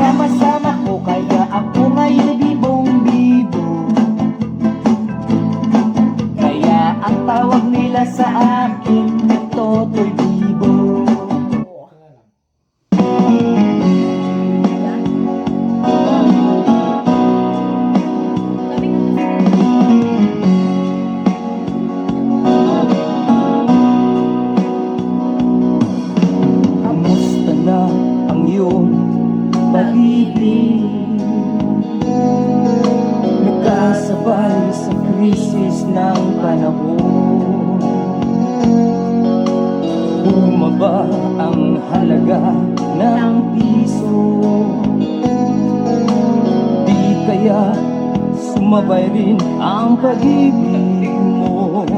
sama-sama ko, kaya ako ngayon bibong-bibo. Kaya ang tawag nila sa akin, Totoy Bibo. Kamusta na ang iyong pag-ibig? Nagkasabay sa krisis ng panahon. Bumaba ang halaga ng piso. Di kaya sumabay rin ang pag-ibig mo.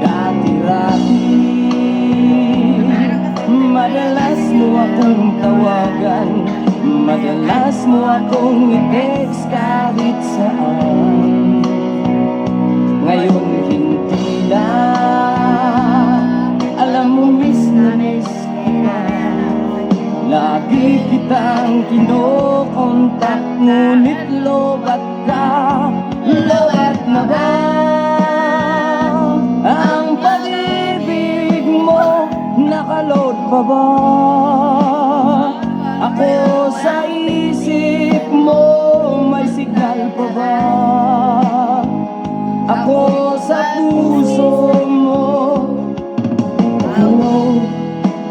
Dati-rati madalas mo akong tawagan, madalas mo akong i-text kahit saan. Ngayon hindi na, alam mo miss na miss kita. Lagi kitang kinokontak, ngunit lobat ka. Lobat na ba ang pag-ibig mo? Nakaload pa ba ako sa isip mo? May signal pa ba ako sa puso mo? Hello,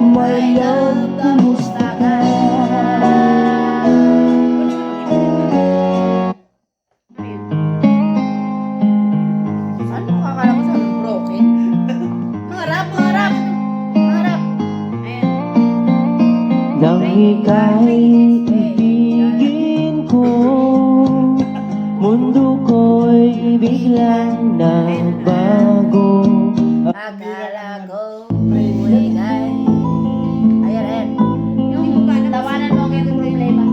my love, kumusta ka? Ano kakala ko sa broken? Mangarap, mangarap! Mangarap! Ayan. Nang ika'y ibigin ko, mundo ko'y biglang nagbago. Akala ko buhay kay... Ayan, ayan. Yung tawanan mo kayo ng problema.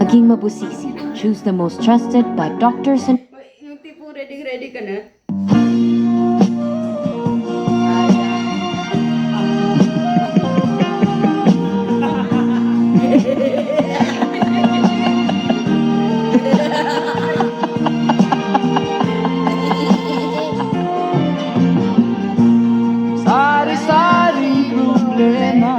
Maging mabusisi. Choose the most trusted by doctors and Yung tipo ready ka na? Sari-sari problema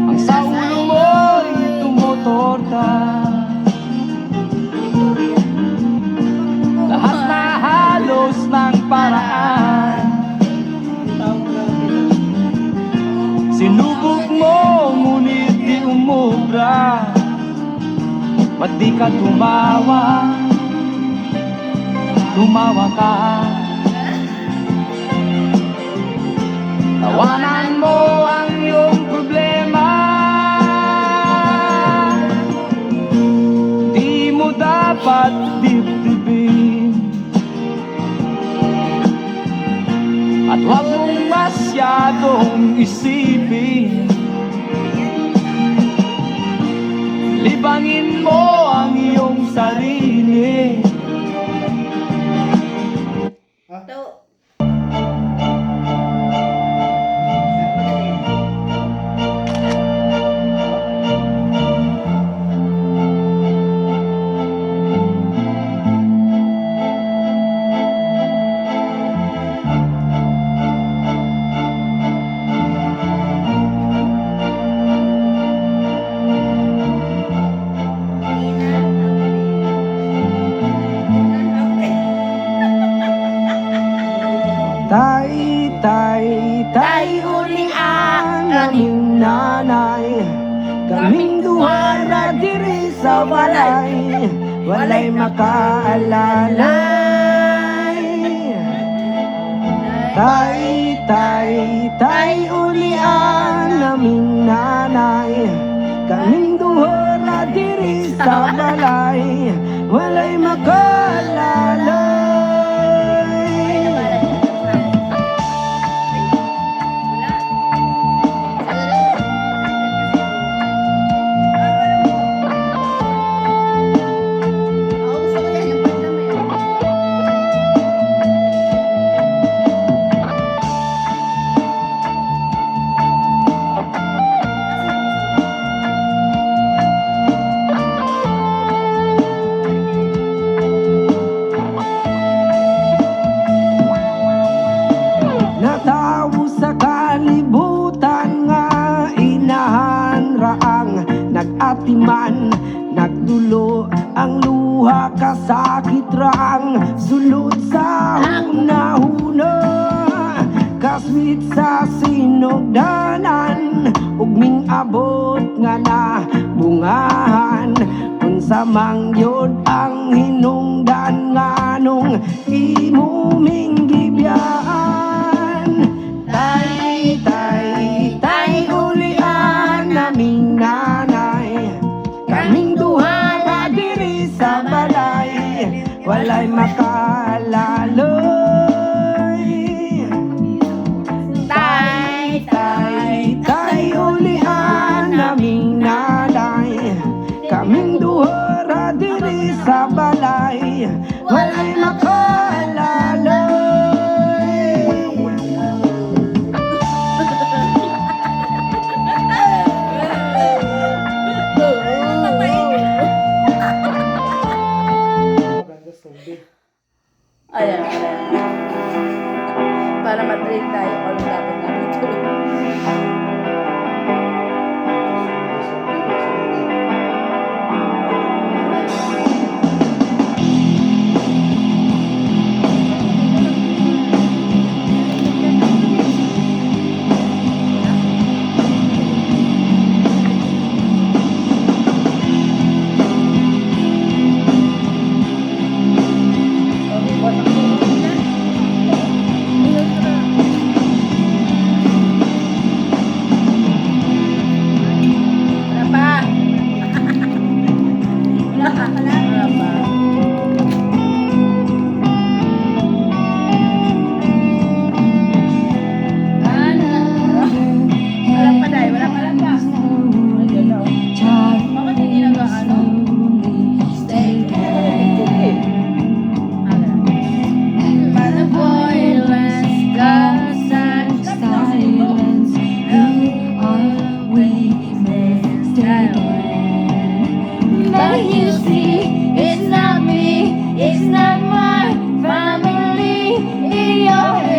ang sa ulo mo'y tumutorta. Lahat na halos ng paraan sinubok mo, ngunit di umubra. Ba't di ka tumawa? Tumawa ka. Tawanan mo ang iyong problema. Di mo dapat dibdibin, at huwag mong masyadong isipin. Libangin mo ang iyong sarili. Ito. Tay uli ang aming nanay, kaming duha ra diri sa walay, walay makaalalay. Tay uli ang aming nanay, kaming duha ra diri sa walay, walay makaalalay. man nagtulo ang luha kasakit rang sulod sa hunahuna kaswit sa sinugdanan ug ming abot nga na bungahan unsa mang yod ang hinungdan nganong imo ming gibiyaan tay tay tay ulian naming nanay kaming duha na diri sa balay walay makalaloy tay tay tay ulian naming nanay kaming duha na diri sa balay walay makalaloy. Ayan, ayan. Para matrain tayo kung ano dapat natin gawin. Wala pa. Wala pa. Wala pa, Day. Wala pa. Bakit hindi nag-ano? Stay Paano boy, let's go Silence, who are we mistaken? But you see, it's not me, it's not my family in your head.